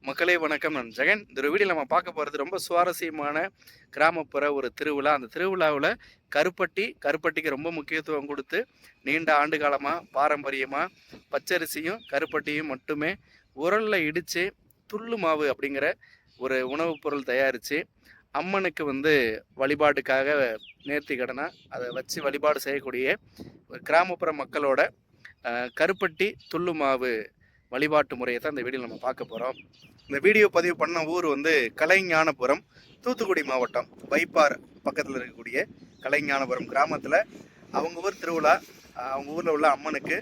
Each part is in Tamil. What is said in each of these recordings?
மக்களே வணக்கம். நான் ஜெகன். இந்த வீடியோவில் நம்ம பார்க்க போகிறது ரொம்ப சுவாரஸ்யமான கிராமப்புற ஒரு திருவிழா. அந்த திருவிழாவில் கருப்பட்டிக்கு ரொம்ப முக்கியத்துவம் கொடுத்து நீண்ட ஆண்டு காலமாக பாரம்பரியமாக பச்சரிசியும் கருப்பட்டியும் மட்டுமே உரலில் இடித்து துள்ளு மாவு அப்படிங்கிற ஒரு உணவுப் பொருள் தயாரித்து அம்மனுக்கு வழிபாட்டுக்காக நேர்த்தி கடனாக அதை வச்சு வழிபாடு செய்யக்கூடிய ஒரு கிராமப்புற மக்களோட கருப்பட்டி துள்ளு மாவு வழிபாட்டு முறையை தான் இந்த வீடியோவில் நம்ம பார்க்க போகிறோம். இந்த வீடியோ பதிவு பண்ண ஊர் கலைஞானபுரம், தூத்துக்குடி மாவட்டம் வைப்பார் பக்கத்தில் இருக்கக்கூடிய கலைஞானபுரம் கிராமத்தில் அவங்க ஊர் திருவிழா. அவங்க ஊரில் உள்ள அம்மனுக்கு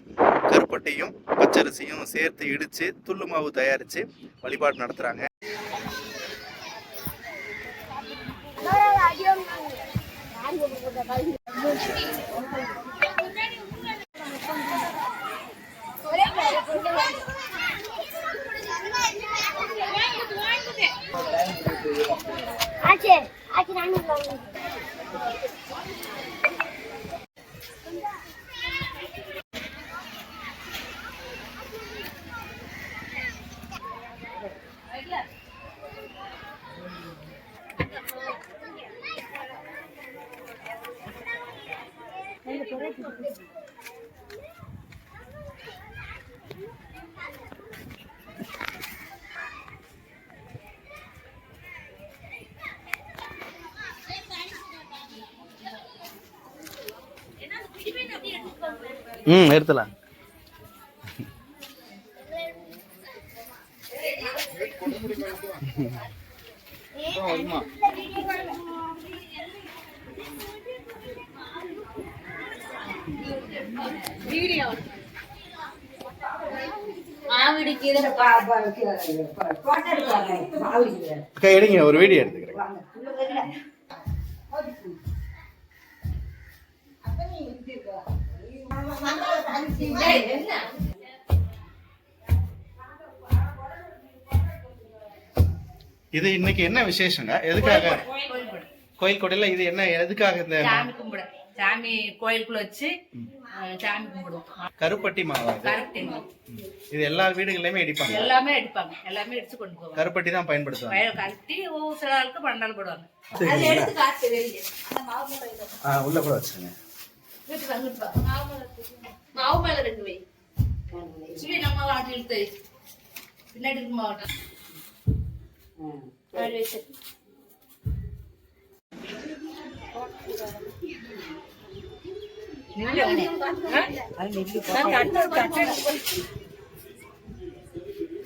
கருப்பட்டியும் பச்சரிசியும் சேர்த்து இடித்து துள்ளு மாவு தயாரித்து வழிபாடு நடத்துகிறாங்க. எடுத்துலாம். எடுங்க, ஒரு வீடியோ எடுத்துக்கிறேன். இது இன்னைக்கு என்ன விசேஷங்க? எதுக்காக கோயில் கொடையில இது என்ன, எதுக்காக? இந்த சாமி கோயிலுக்குள்ள வச்சு சாமி கும்பிடுவோம். கருப்பட்டி மாவு. இது எல்லா வீடுகள்லயுமே இடிப்பாங்க. எல்லாமே இடிச்சு கொண்டு போவாங்க. கருப்பட்டி தான் பயன்படுத்துவாங்க. கட்டி சில ஆளுக்கு பண்டாலும் போடுவாங்க. உள்ள கூட வச்சுங்க. மாவு மேல 2 வை. நம்ம வாட்டில் பின்னாடி மாவட்டம்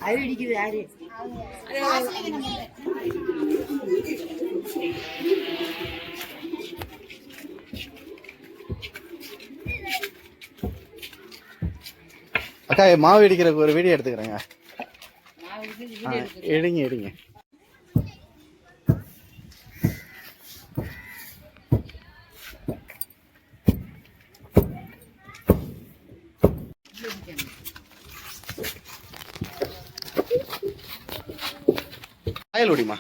அடிக்குது யாரு அக்கா, மாவு இடிக்கிற ஒரு வீடியோ எடுத்துக்கிறேங்க. எடுங்க. ஆயில் ஓடிமா.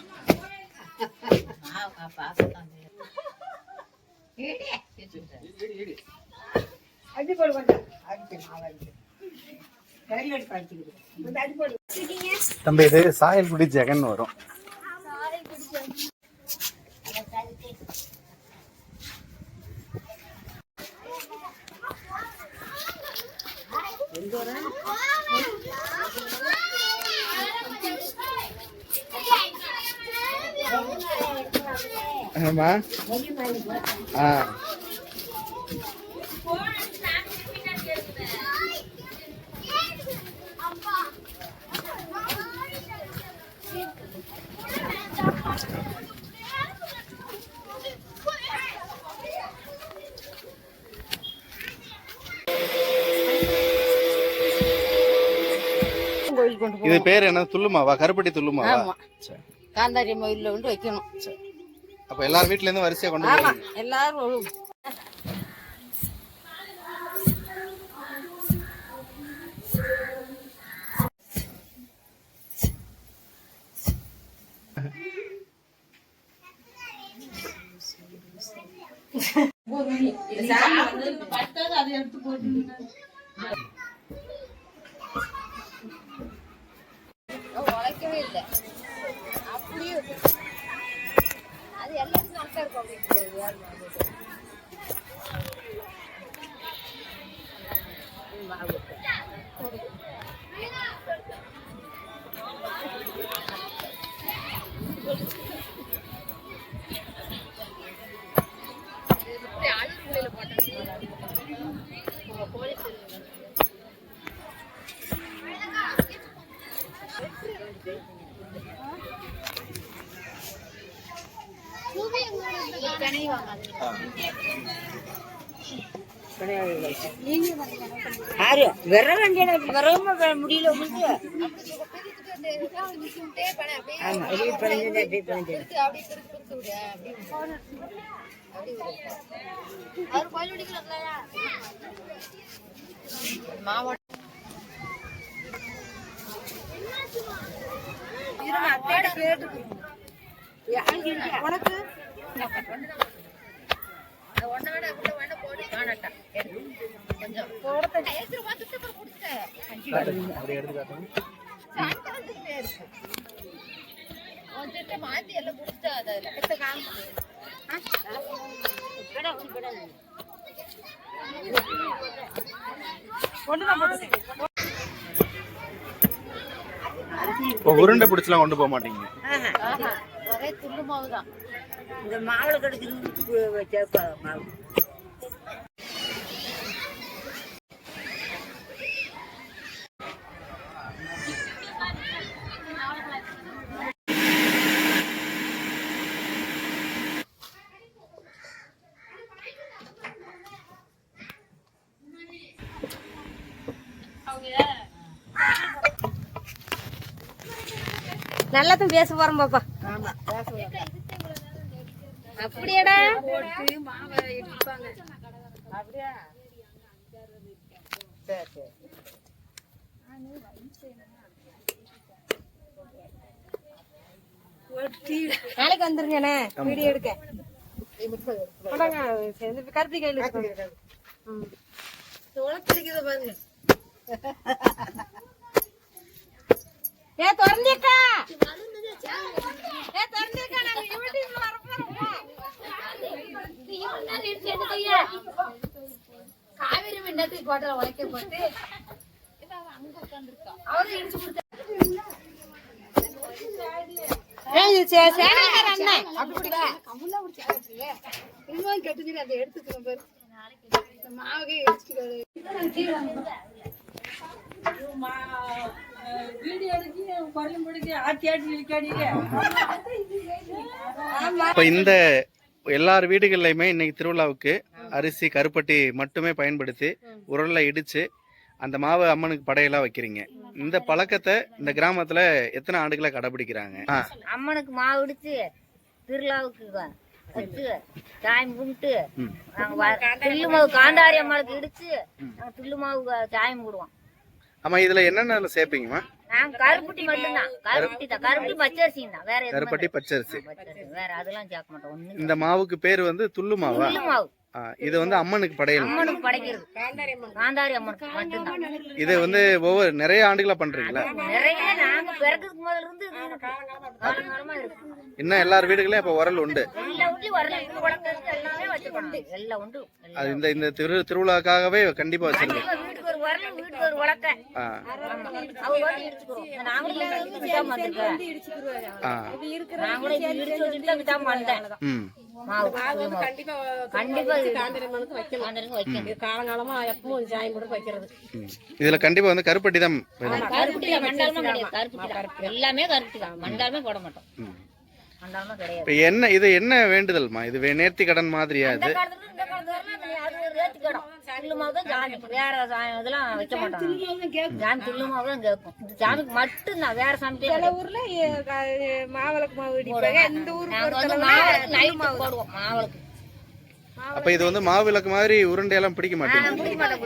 தம்பி, இது சாயல் குடி ஜெகன் வரும். ஆமா. இது பேர் என்ன? துள்ளுமாவா? கருப்பட்டி துள்ளுமாவா? காந்தாரி மயில வைக்கணும். அப்ப எல்லாரும் வீட்டுல இருந்து வரிசையா கொண்டு போறீங்க? எல்லாரும் அதை எடுத்து போட்டு உழைக்கவே இல்லை அப்படியே அது எல்லாரும் கரெக்டாக இருக்கும் அப்படின்னு விரகமா முடியல உங்களுக்கு உனக்கு மாத்தி எல்லாம் குடிச்சா உருண்டை பிடிச்சலாம் கொண்டு போக மாட்டீங்க? ஒரே துண்டு மாவு தான். இந்த மாவுல கிடைக்கிறது சேர்ப்பா மாவு. நல்லாதான் பேச போறோம் பாப்பா. அப்படியாடா அப்படியா சரி நாளைக்கு வந்துருங்கண்ணே வீடியோ எடுக்க. கருப்பி கையில உழைப்பிடிக்குது பாருங்க. ஏ திறந்திருக்கா நாங்க யூடியூப்ல காவேரி மின்னத்துக்கு கோட்டை உழைக்க போட்டு அவரு இடிச்சு கொடுத்த கெட்டுச்சு அதை எடுத்துக்கணும் பாரு. மாவுகே இடிச்சுட்டு இப்ப இந்த எல்லார் வீடுகள்லையுமே இன்னைக்கு திருவிழாவுக்கு அரிசி கருப்பட்டி மட்டுமே பயன்படுத்தி உரல்ல இடிச்சு அந்த மாவு அம்மனுக்கு படையெல்லாம் வைக்கிறீங்க. இந்த பழக்கத்தை இந்த கிராமத்துல எத்தனை ஆண்டுகளை கடைபிடிக்கிறாங்க? அம்மனுக்கு மாவு இடிச்சு திருவிழாவுக்கு வச்சு சாயம் கும்பிட்டு நாங்க தில்லு மாவு காந்தாரி அம்மனுக்கு இடிச்சு நாங்க தில்லு மாவு சாயம் போடுவோம். ஆமா, இதுல என்னென்ன சேர்ப்பீங்கம்மா? நாங்க கருப்பட்டி மட்டும்தான். கருப்பட்டி பச்சரிசி தான், வேற கருப்பட்டி பச்சரிசி வேற அதெல்லாம் சேர்க்க மாட்டோம். இந்த மாவுக்கு பேரு வந்து துள்ளு மாவா? துள்ளு மாவு. இது வந்து அம்மனுக்கு படையல். அம்மனுக்கு படைக்கிறது காந்தாரி அம்மனுக்கு மட்டும்தான். இது வந்து ஒவ்வொரு நிறைய ஆண்டுகளா பண்றீங்களா? நிறைய நாங்க பிறக்கிறதுக்கு முதல்ல இருந்து காலங்காலமா இருக்கு. இன்னும் எல்லார் வீடுகளையும் இப்ப உரல் உண்டு. எல்லா வீட்லயும் வரல எல்லாமே வச்சுக்கணும். எல்லாம் உண்டு. அது இந்த திருவிழாக்காகவே கண்டிப்பா வச்சிருக்கோம். வீட்டுக்கு ஒரு வரல, வீட்டுக்கு ஒரு உலக்க. அவங்க வந்து இடிச்சுக்கிறோம். நாங்களும் இடிச்சு விட்டாம வந்திருக்கேன். நாங்களும் இடிச்சு வச்சுட்டு தான் விட்டாம வந்தேன். காலங்காலமா எப்பவும் சாயம் கூட வைக்கிறது. இதுல கண்டிப்பா வந்து கருப்பட்டி தான். எல்லாமே கருப்பட்டி தான். மண்டாலுமே போட மாட்டோம். மண்டாலுமே கிடையாது. என்ன இது என்ன வேண்டுதல்மா? இது நேர்த்தி கடன் மாதிரியா? இது வேற இதெல்லாம் வைக்க மாட்டோம். ஜாமி துள்ளுமாவு தான் கேட்கும். ஜாமிக்கு மட்டும்தான், வேற சமைச்சு ஊர்ல மாவளக்கு மாவு இடிப்பாங்க. இந்த ஊருக்கு நைட்டு போடுவோம் மாவளக்கு. அப்ப இது வந்து மாவிளக்கு மாதிரி உருண்டையெல்லாம் பிடிக்க மாட்டேங்க. பிடிக்க மாட்டோம்.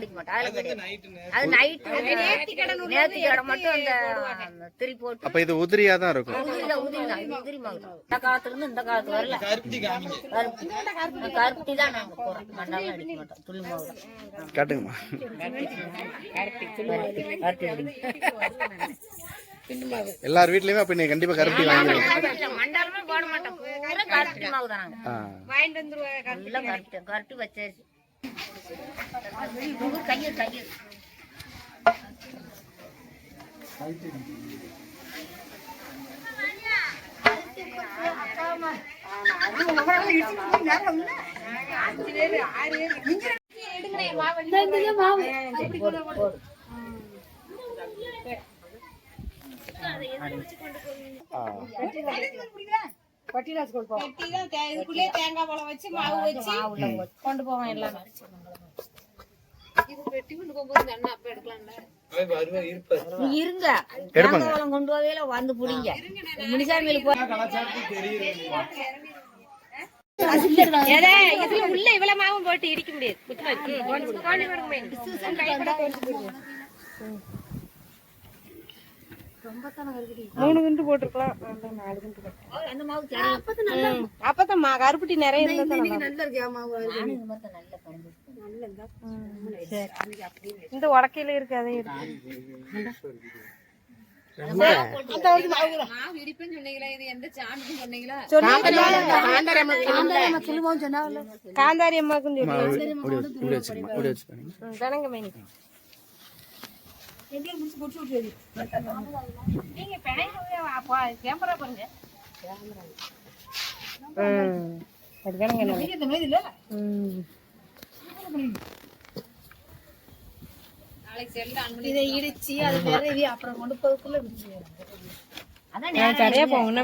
அது நைட்டு நேர்த்தி கடன் மட்டும் அந்த திரி போட்டு. அப்ப இது உதிரியா தான் இருக்கும். உதிரி மாவு இந்த காலத்துல இருந்து இந்த காலத்து வரல கருப்பட்டி தான் நாங்க போறோம். மண்டாலாம் அடிக்க மாட்டோம். துள்ளு மாவு காட்டுங்கம்மா. எல்லார் வீட்லயுமே அப்ப நீ கண்டிப்பா கருப்பட்டி வாங்கிடுவீங்க. மண்டலமே போட மாட்டோம், பூரா கருப்பட்டி மாவு தானாங்க. வாங்கிட்டு வந்துருவாங்க. எல்லாம் கருப்பட்டி வச்சாச்சு. கையில் கையில் இதுக்குள்ளே தேங்காய் பழம் வச்சு மாவு வச்சு கொண்டு போவோம் எல்லாம். இருங்க, தேங்காய் பழம் கொண்டு போவேல வந்து புடிங்க. முனிசாமி இதுல உள்ள இவ்வளவு மாவும் போட்டு இடிக்க முடியாது. மூணு குண்டு போட்டுருக்கலாம், 4 குண்டு போட்டுருக்கலாம். அந்த மாவு தெரியும். அப்பதான் கருப்பட்டி நிறைய இருந்தா இந்த உடக்கையில இருக்கு, அதே காந்தாரி அம்மாக்கும் இதை இடிச்சு அது நிறைய அப்புறம் கொண்டு போகுள்ள சரியா போகும்.